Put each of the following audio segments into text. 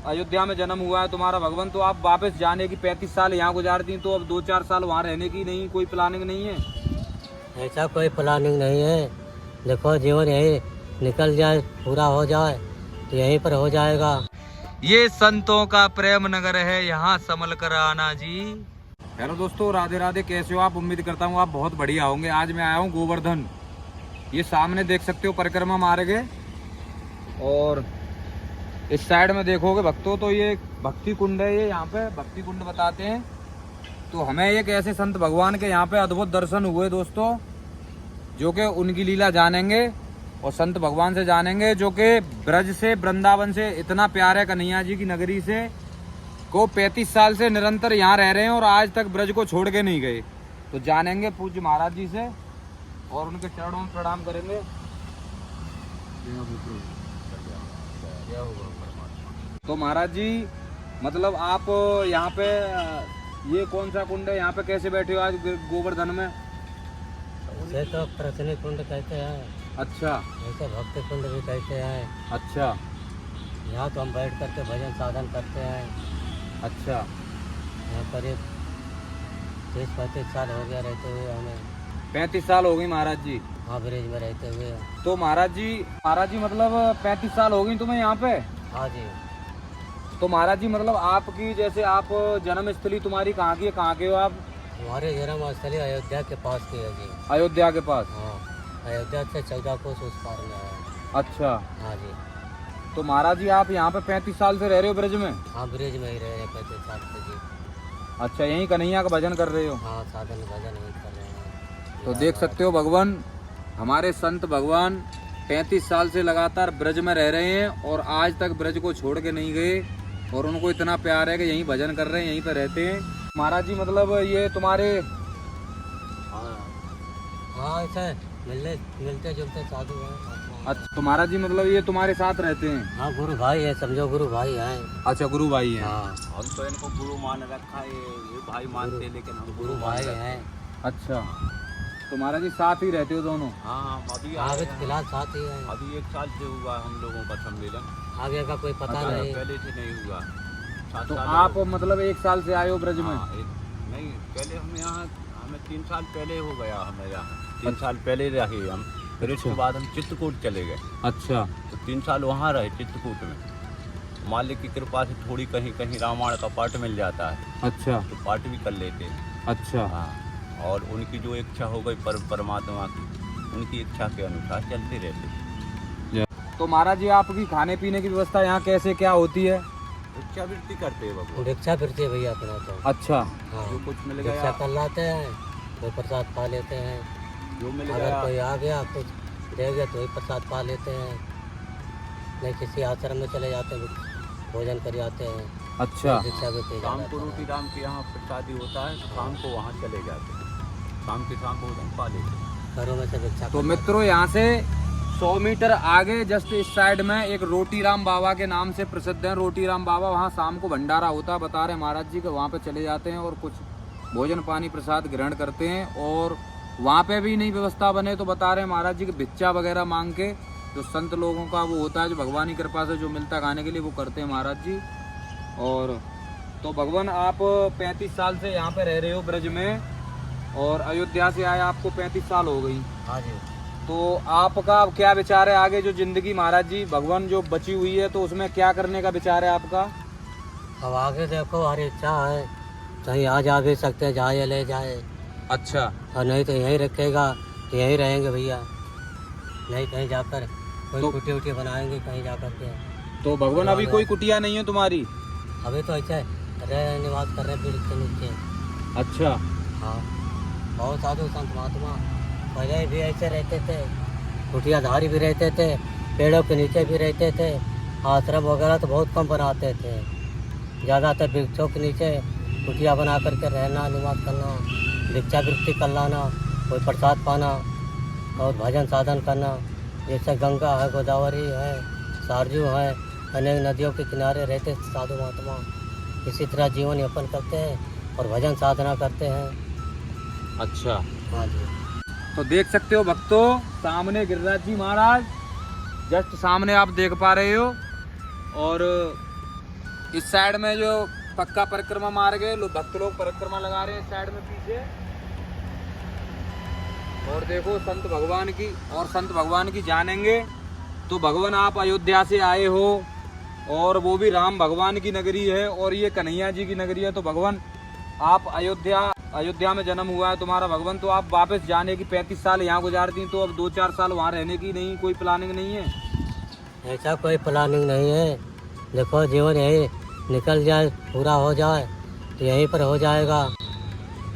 अयोध्या में जन्म हुआ है तुम्हारा भगवान, तो आप वापस जाने की 35 साल यहाँ गुजार दी, तो अब 2-4 साल वहाँ रहने की नहीं, कोई प्लानिंग नहीं है? ऐसा कोई प्लानिंग नहीं है। देखो जीवन यही निकल जाए, पूरा हो जाए तो यहीं पर हो जाएगा। ये संतों का प्रेम नगर है, यहाँ संभल कर आना जी। हेलो दोस्तों, राधे राधे। कैसे हो आप? उम्मीद करता हूँ आप बहुत बढ़िया होंगे। आज मैं आया हूँ गोवर्धन। ये सामने देख सकते हो परिक्रमा मार्ग है, और इस साइड में देखोगे भक्तों तो ये भक्ति कुंड है। ये यहाँ पे भक्ति कुंड बताते हैं। तो हमें एक ऐसे संत भगवान के यहाँ पे अद्भुत दर्शन हुए दोस्तों, जो कि उनकी लीला जानेंगे और संत भगवान से जानेंगे, जो कि ब्रज से, वृंदावन से इतना प्यार है, कन्हैया जी की नगरी से, को 35 साल से निरंतर यहाँ रह रहे हैं और आज तक ब्रज को छोड़ के नहीं गए। तो जानेंगे पूज्य महाराज जी से और उनके चरणों में प्रणाम करेंगे। तो महाराज जी, मतलब आप यहाँ पे, ये कौन सा कुंड है? यहाँ पे कैसे बैठे हो आज गोवर्धन में? इसे तो प्रसन्न कुंड कहते हैं। अच्छा। ऐसे भक्ति कुंड भी कहते हैं। अच्छा। यहाँ तो हम बैठ करके भजन साधन करते हैं। अच्छा। यहाँ करीब 30-35 साल हो गया रहते हुए हमें। 35 साल हो गई महाराज जी? हाँ, ब्रिज में रहते हुए। तो महाराज जी मतलब 35 साल हो गई तुम्हें यहाँ पे? हाँ जी। तो महाराज जी मतलब आपकी, जैसे आप जन्म स्थली तुम्हारी कहाँ की है, कहाँ के हो आप? हमारे जन्म स्थली अयोध्या के पास की है जी। अयोध्या के पास? हाँ, अयोध्या से 14 कोस उस पार में है। अच्छा। हाँ जी। तो महाराज जी आप यहाँ पे 35 साल से रह रहे हो ब्रज में? हाँ, ब्रिज में ही रह रहे 35 साल से जी। अच्छा, यहीं कन्हैया का भजन कर रहे हो? हाँ, साधन भजन यही कर रहे हैं। तो देख सकते हो भगवान, हमारे संत भगवान 35 साल से लगातार ब्रज में रह रहे हैं और आज तक ब्रज को छोड़ के नहीं गए, और उनको इतना प्यार है कि यहीं भजन कर रहे हैं, यहीं पर रहते हैं। महाराज जी मतलब ये तुम्हारे, हाँ ऐसा मिलते जुलते साधु हैं। अच्छा, तो महाराज जी मतलब ये तुम्हारे साथ रहते हैं? हाँ, गुरु भाई है, समझो गुरु भाई हैं। अच्छा, गुरु भाई हैं। हाँ, हम तो इनको गुरु मान रखा है, ये भाई मानते हैं, लेकिन हम गुरु भाई हैं। अच्छा, तो महाराज जी साथ ही रहते हो दोनों? हाँ, अभी आगे फिलहाल साथ ही हैं। अभी 1 साल से हुआ हम लोगों का सम्मेलन। आगे का कोई पता नहीं। पहले से नहीं हुआ। 7 तो साल आप मतलब 1 साल से आए हो ब्रज में? नहीं, पहले हम यहाँ, हमें 3 साल पहले हो गया, हमें यहाँ 3 साल पहले रहे हम। फिर इसके बाद हम चित्रकूट चले गए। अच्छा। तो 3 साल वहाँ रहे चित्रकूट में। मालिक की कृपा से थोड़ी कहीं कहीं रामायण का पाठ मिल जाता है। अच्छा। तो पाठ भी कर लेते हैं। अच्छा। हाँ, और उनकी जो इच्छा हो गई परमात्मा की, उनकी इच्छा के अनुसार चलते रहते। तो महाराज जी आपकी खाने पीने की व्यवस्था यहाँ कैसे क्या होती है? भिक्षावृत्ति करते हैं बाबू। भिक्षा फिरते हैं भैया अपना तो। अच्छा। हाँ, जो कुछ मिल भिक्षा गया, कर लाते हैं, कोई प्रसाद पा लेते हैं। जो मिल अगर गया, कोई आ गया कुछ दे गया तो वही प्रसाद पा लेते हैं, नहीं किसी आश्रम में चले जाते हैं, भोजन कर आते हैं। अच्छा। भिक्षा भी पी शाम जाते को हैं। रोटी राम के यहाँ प्रसादी होता है, तो शाम को वहाँ चले जाते हैं, शाम के शाम भोजन पा लेते हैं। घरों में से भिक्षा तो कर मित्रों, यहाँ से 100 मीटर आगे जस्ट इस साइड में एक रोटी राम बाबा के नाम से प्रसिद्ध है। रोटी राम बाबा, वहाँ शाम को भंडारा होता है, बता रहे महाराज जी कि वहाँ पे चले जाते हैं और कुछ भोजन पानी प्रसाद ग्रहण करते हैं। और वहाँ पे भी नहीं व्यवस्था बने तो बता रहे महाराज जी कि भिक्षा वगैरह मांग के, जो संत लोगों का वो होता है, जो भगवान की कृपा से जो मिलता है खाने के लिए, वो करते हैं महाराज जी। और तो भगवान, आप 35 साल से यहाँ पे रह रहे हो ब्रज में, और अयोध्या से आए आपको 35 साल हो गई। हाँ जी। तो आपका क्या विचार है आगे जो जिंदगी महाराज जी भगवान जो बची हुई है, तो उसमें क्या करने का विचार है आपका? अब आगे देखो, हर इच्छा है, कहीं आ जा भी सकते हैं, जहाँ ये ले जाए। अच्छा। और नहीं तो यहीं रखेगा तो यहीं रहेंगे भैया, नहीं कहीं जाकर कोई तो कुटी उटी बनाएंगे कहीं जाकर के। तो भगवान अभी कोई कुटिया नहीं है तुम्हारी? अभी तो ऐसे निवास कर रहे हैं पेड़ के नीचे। अच्छा। हाँ, बहुत साधु संत महात्मा पहले भी ऐसे रहते थे, कुटियाधारी भी रहते थे, पेड़ों के नीचे भी रहते थे। आश्रम वगैरह तो बहुत कम बनाते थे, ज़्यादातर वृक्षों के नीचे कुटिया बना करके रहना, निवास करना, भिक्षावृत्ति कर लाना, कोई प्रसाद पाना और भजन साधन करना। जैसे गंगा है, गोदावरी है, सरजू है, अनेक नदियों के किनारे रहते साधु महात्मा इसी तरह जीवन यापन करते हैं और भजन साधना करते हैं। अच्छा। हाँ जी। तो देख सकते हो भक्तों, सामने गिरिराज जी महाराज जस्ट सामने आप देख पा रहे हो, और इस साइड में जो पक्का परिक्रमा मार्ग है, भक्त लोग परिक्रमा लगा रहे हैं इस साइड में पीछे। और देखो संत भगवान की, और संत भगवान की जानेंगे तो भगवान आप अयोध्या से आए हो और वो भी राम भगवान की नगरी है और ये कन्हैया जी की नगरी है। तो भगवान आप अयोध्या में जन्म हुआ है तुम्हारा भगवान, तो आप वापस जाने की 35 साल यहाँ गुजारती, तो अब 2-4 साल वहाँ रहने की नहीं, कोई प्लानिंग नहीं है? ऐसा कोई प्लानिंग नहीं है। देखो जीवन यही निकल जाए, पूरा हो जाए तो यहीं पर हो जाएगा,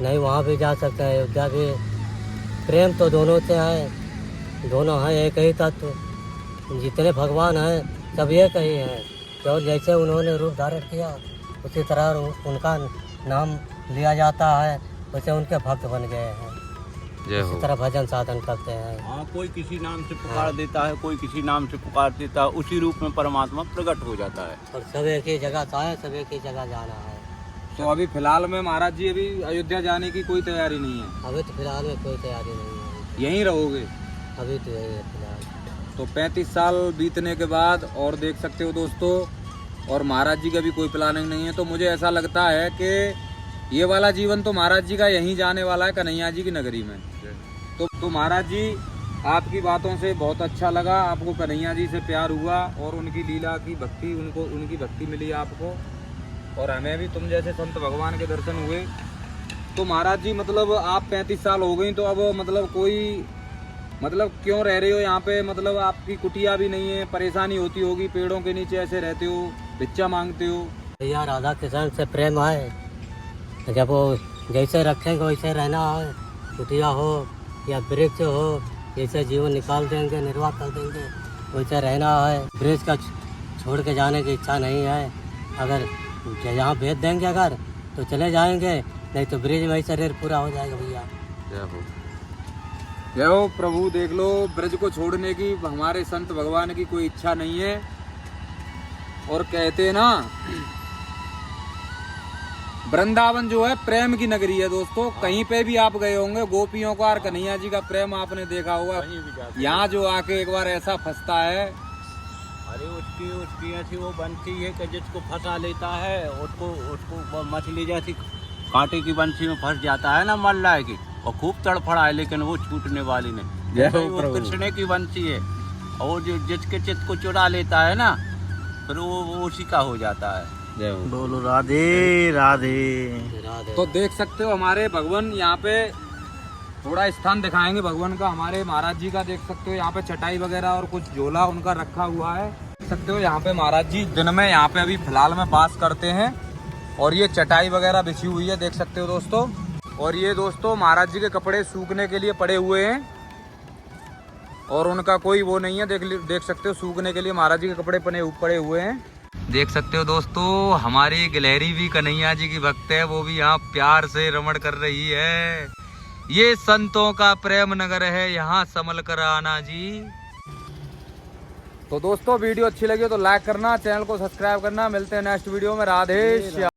नहीं वहाँ भी जा सकते हैं, अयोध्या भी। प्रेम तो दोनों से है, दोनों हैं एक ही तत्व। जितने भगवान हैं सब एक ही हैं। तो जैसे उन्होंने रूप धारण किया उसी तरह उनका नाम लिया जाता है, वैसे उनके भक्त बन गए हैं। इसी तरह भजन साधन करते हैं। हाँ, कोई किसी नाम से पुकार देता है, कोई किसी नाम से पुकार देता है, उसी रूप में परमात्मा प्रकट हो जाता है। और सब एक ही जगह से आए, सब एक ही जगह जाना है। तो अभी फिलहाल में महाराज जी अभी अयोध्या जाने की कोई तैयारी नहीं है? अभी तो फिलहाल में कोई तैयारी नहीं है, यहीं रहोगे? अभी तो यही है फिलहाल। तो 35 साल बीतने के बाद, और देख सकते हो दोस्तों, और महाराज जी का भी कोई प्लानिंग नहीं है। तो मुझे ऐसा लगता है कि ये वाला जीवन तो महाराज जी का यहीं जाने वाला है, कन्हैया जी की नगरी में। तो महाराज जी आपकी बातों से बहुत अच्छा लगा, आपको कन्हैया जी से प्यार हुआ और उनकी लीला की भक्ति, उनकी भक्ति मिली आपको, और हमें भी तुम जैसे संत भगवान के दर्शन हुए। तो महाराज जी मतलब आप 35 साल हो गई, तो अब मतलब कोई मतलब क्यों रह रहे हो यहाँ पे? मतलब आपकी कुटिया भी नहीं है, परेशानी होती होगी, पेड़ों के नीचे ऐसे रहते हो, भिक्षा मांगते हो? भैया राधा कृष्ण से प्रेम है, जब वो जैसे रखेंगे वैसे रहना है। कुटिया हो या वृक्ष हो, जैसे जीवन निकाल देंगे, निर्वाह कर देंगे, वैसे रहना है। ब्रिज का छोड़ के जाने की इच्छा नहीं है। अगर यहाँ भेज देंगे अगर तो चले जाएंगे, नहीं तो ब्रिज में ही शरीर पूरा हो जाएगा भैया। जय हो प्रभु। देख लो, ब्रज को छोड़ने की हमारे संत भगवान की कोई इच्छा नहीं है। और कहते हैं ना, वृंदावन जो है प्रेम की नगरी है दोस्तों। कहीं पे भी आप गए होंगे, गोपियों का और कन्हैया जी का प्रेम आपने देखा होगा। यहाँ जो आके एक बार ऐसा फंसता है, अरे उसकी ऐसी वो बनती है कि जिसको फंसा लेता है उसको मछली जैसी कांटे की बंसी में फंस जाता है ना, मर लाएगी और खूब तड़फड़ा है, लेकिन वो छूटने वाली नहीं। वो कृष्ण की बंसी है, और वो जो जिसके चित्त को चुरा लेता है ना, फिर वो उसी का हो जाता है। बोलो राधे राधे। तो देख सकते हो हमारे भगवान यहाँ पे थोड़ा स्थान दिखाएंगे भगवान का। हमारे महाराज जी का देख सकते हो यहाँ पे चटाई वगैरह और कुछ झोला उनका रखा हुआ है। देख सकते हो यहाँ पे महाराज जी दिन में यहाँ पे अभी फिलहाल में वास करते हैं, और ये चटाई वगैरह बिछी हुई है, देख सकते हो दोस्तों। और ये दोस्तों महाराज जी के कपड़े सूखने के लिए पड़े हुए हैं, और उनका कोई वो नहीं है। देख सकते हो सूखने के लिए महाराज जी के कपड़े पड़े हुए हैं। देख सकते हो दोस्तों, हमारी गिलहरी भी कन्हैया जी की भक्त है, वो भी यहाँ प्यार से रमण कर रही है। ये संतों का प्रेम नगर है, यहाँ संभल कर आना जी। तो दोस्तों वीडियो अच्छी लगी तो लाइक करना, चैनल को सब्सक्राइब करना। मिलते हैं नेक्स्ट वीडियो में। राधे श्याम।